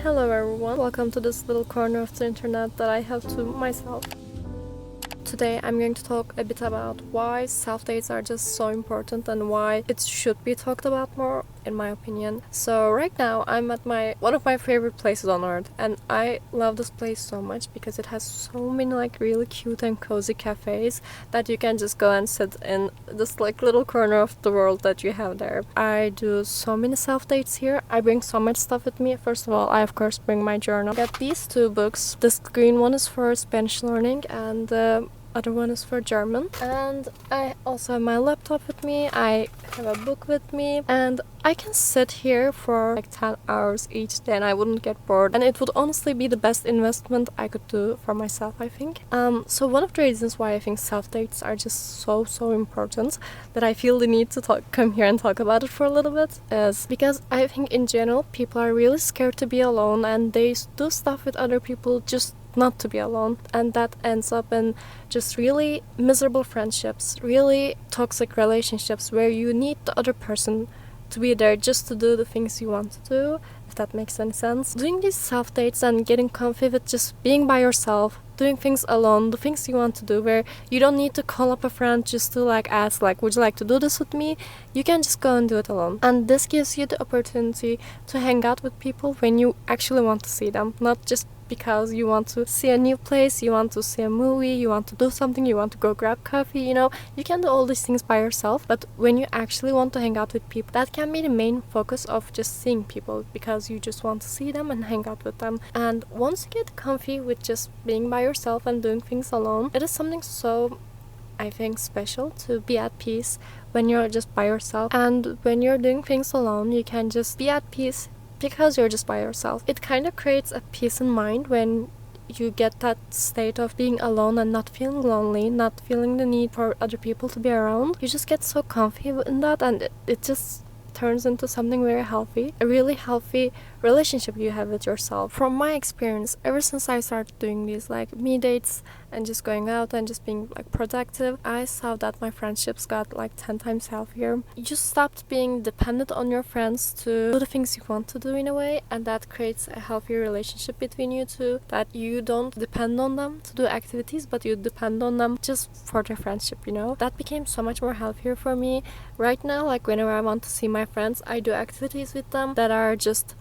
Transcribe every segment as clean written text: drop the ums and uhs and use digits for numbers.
Hello everyone, welcome to this little corner of the internet that I have to myself. Today I'm going to talk a bit about why self-dates are just so important and why it should be talked about more, in my opinion. So right now I'm at one of my favorite places on earth, and I love this place so much because it has so many really cute and cozy cafes that you can just go and sit in this little corner of the world that you have there. I do so many self-dates here. I bring so much stuff with me. First of all, I of course bring my journal. I got these two books. This green one is for Spanish learning and the other one is for German. And I also have my laptop with me. I have a book with me, and I can sit here for 10 hours each day and I wouldn't get bored, and it would honestly be the best investment I could do for myself, I think. So one of the reasons why I think self-dates are just so important, that I feel the need to come here and talk about it for a little bit, is because I think in general people are really scared to be alone, and they do stuff with other people just not to be alone, and that ends up in just really miserable friendships, really toxic relationships where you need the other person to be there just to do the things you want to do, if that makes any sense. Doing these self-dates and getting comfy with just being by yourself, doing things alone, the things you want to do, where you don't need to call up a friend just to ask would you like to do this with me? You can just go and do it alone. And this gives you the opportunity to hang out with people when you actually want to see them, not just because you want to see a new place, you want to see a movie, you want to do something, you want to go grab coffee, you can do all these things by yourself. But when you actually want to hang out with people, that can be the main focus of just seeing people, because you just want to see them and hang out with them. And once you get comfy with just being by yourself and doing things alone, it is something so, I think, special to be at peace when you're just by yourself. And when you're doing things alone, you can just be at peace because you're just by yourself. It kind of creates a peace in mind when you get that state of being alone and not feeling lonely, not feeling the need for other people to be around. You just get so comfy in that, and it just turns into something very healthy, a really healthy relationship you have with yourself. From my experience, ever since I started doing these me dates and just going out and just being productive, I saw that my friendships got 10 times healthier. You just stopped being dependent on your friends to do the things you want to do in a way, and that creates a healthier relationship between you two, that you don't depend on them to do activities, but you depend on them just for their friendship, That became so much more healthier for me. Right now, whenever I want to see my friends, I do activities with them that are just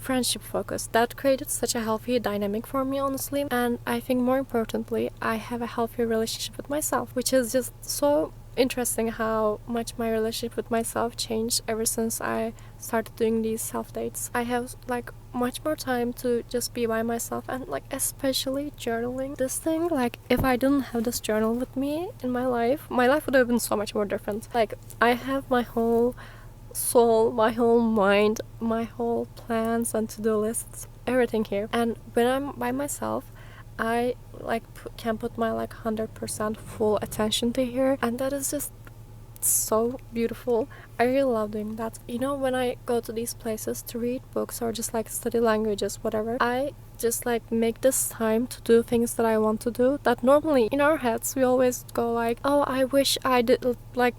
friendship focused. That created such a healthy dynamic for me, honestly. And I think more importantly, I have a healthier relationship with myself, which is just so interesting how much my relationship with myself changed ever since I started doing these self-dates. I have much more time to just be by myself, and especially journaling. This thing, if I didn't have this journal with me in my life would have been so much more different. I have my whole soul, my whole mind, my whole plans and to-do lists, everything here. And when I'm by myself, I can put my 100% full attention to here, and that is just so beautiful. I really love doing that. When I go to these places to read books or just study languages, whatever, I just make this time to do things that I want to do, that normally in our heads we always go oh, I wish I did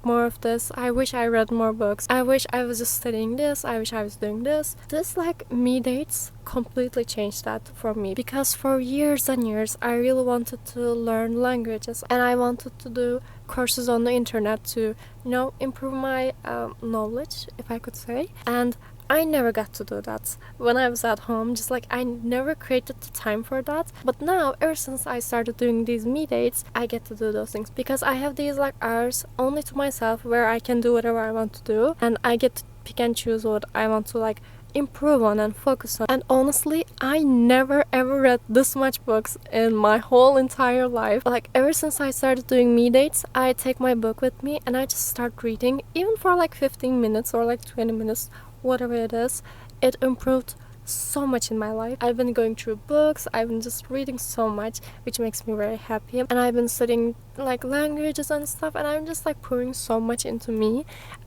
more of this, I wish I read more books, I wish I was just studying this, I wish I was doing this. This me dates completely changed that for me, because for years and years I really wanted to learn languages, and I wanted to do courses on the internet to improve my knowledge, if I could say. And I never got to do that when I was at home, just I never created the time for that. But now, ever since I started doing these me dates, I get to do those things, because I have these hours only to myself where I can do whatever I want to do, and I get to pick and choose what I want to improve on and focus on. And honestly, I never ever read this much books in my whole entire life. Ever since I started doing me dates, I take my book with me and I just start reading, even for 15 minutes or 20 minutes, whatever it is. It improved so much in my life. I've been going through books, I've been just reading so much, which makes me very happy, and I've been studying languages and stuff, and I'm just pouring so much into me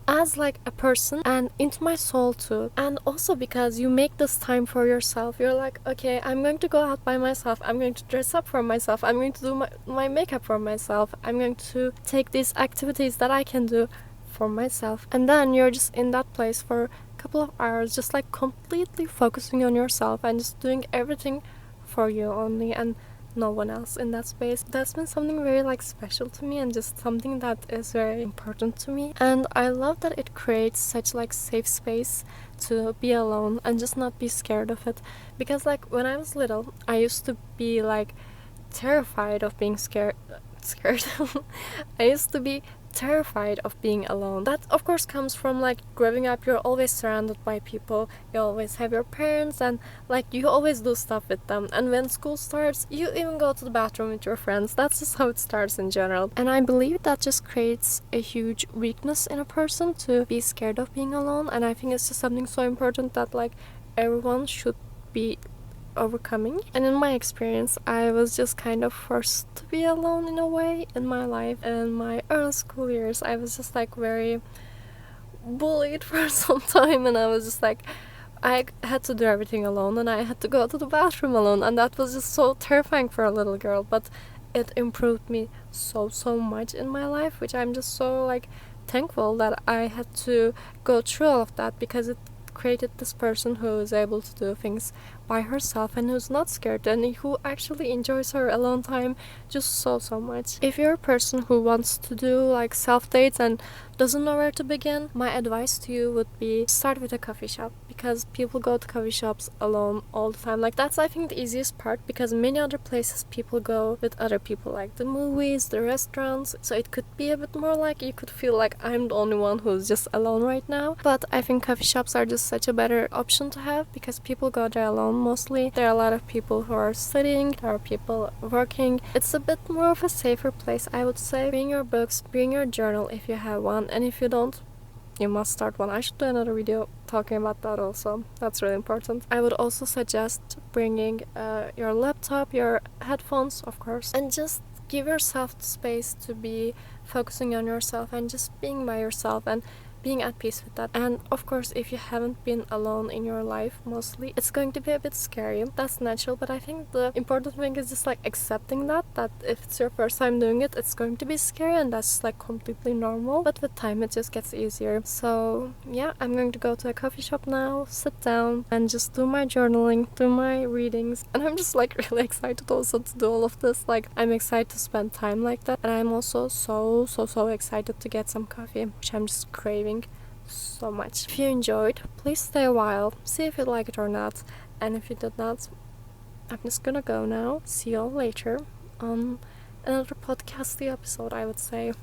as a person and into my soul too. And also because you make this time for yourself, you're okay, I'm going to go out by myself, I'm going to dress up for myself, I'm going to do my makeup for myself, I'm going to take these activities that I can do for myself. And then you're just in that place for a couple of hours just like completely focusing on yourself and just doing everything for you only and no one else in that space. That's been something very like special to me and just something that is very important to me. And I love that it creates such like safe space to be alone and just not be scared of it. Because like when I was little, I used to be like terrified of being scared. I used to be terrified of being alone. That of course comes from like growing up, you're always surrounded by people, you always have your parents, and like you always do stuff with them, and when school starts you even go to the bathroom with your friends. That's just how it starts in general, and I believe that just creates a huge weakness in a person to be scared of being alone. And I think it's just something so important that like everyone should be overcoming. And in my experience, I was just kind of forced to be alone in a way in my life. In my early school years, I was just like very bullied for some time, and I was just like, I had to do everything alone, and I had to go to the bathroom alone, and that was just so terrifying for a little girl. But it improved me so much in my life, which I'm just so like thankful that I had to go through all of that, because it created this person who is able to do things by herself and who's not scared and who actually enjoys her alone time just so much. If you're a person who wants to do like self dates and doesn't know where to begin, my advice to you would be start with a coffee shop, because people go to coffee shops alone all the time. Like that's I think the easiest part, because many other places people go with other people, like the movies, the restaurants, so it could be a bit more like you could feel like I'm the only one who's just alone right now. But I think coffee shops are just such a better option to have, because people go there alone mostly. There are a lot of people who are studying, there are people working. It's a bit more of a safer place, I would say. Bring your books, bring your journal if you have one, and if you don't, you must start one. I should do another video talking about that also. That's really important. I would also suggest bringing your laptop, your headphones, of course, and just give yourself the space to be focusing on yourself and just being by yourself and being at peace with that. And of course, if you haven't been alone in your life mostly, it's going to be a bit scary. That's natural, but I think the important thing is just like accepting that if it's your first time doing it, it's going to be scary, and that's like completely normal. But with time it just gets easier. So yeah, I'm going to go to a coffee shop now, sit down and just do my journaling, do my readings, and I'm just like really excited also to do all of this. Like I'm excited to spend time like that, and I'm also so excited to get some coffee, which I'm just craving so much. If you enjoyed, please stay a while, see if you like it or not, and if you did not, I'm just gonna go now. See you all later on another podcasty episode, I would say.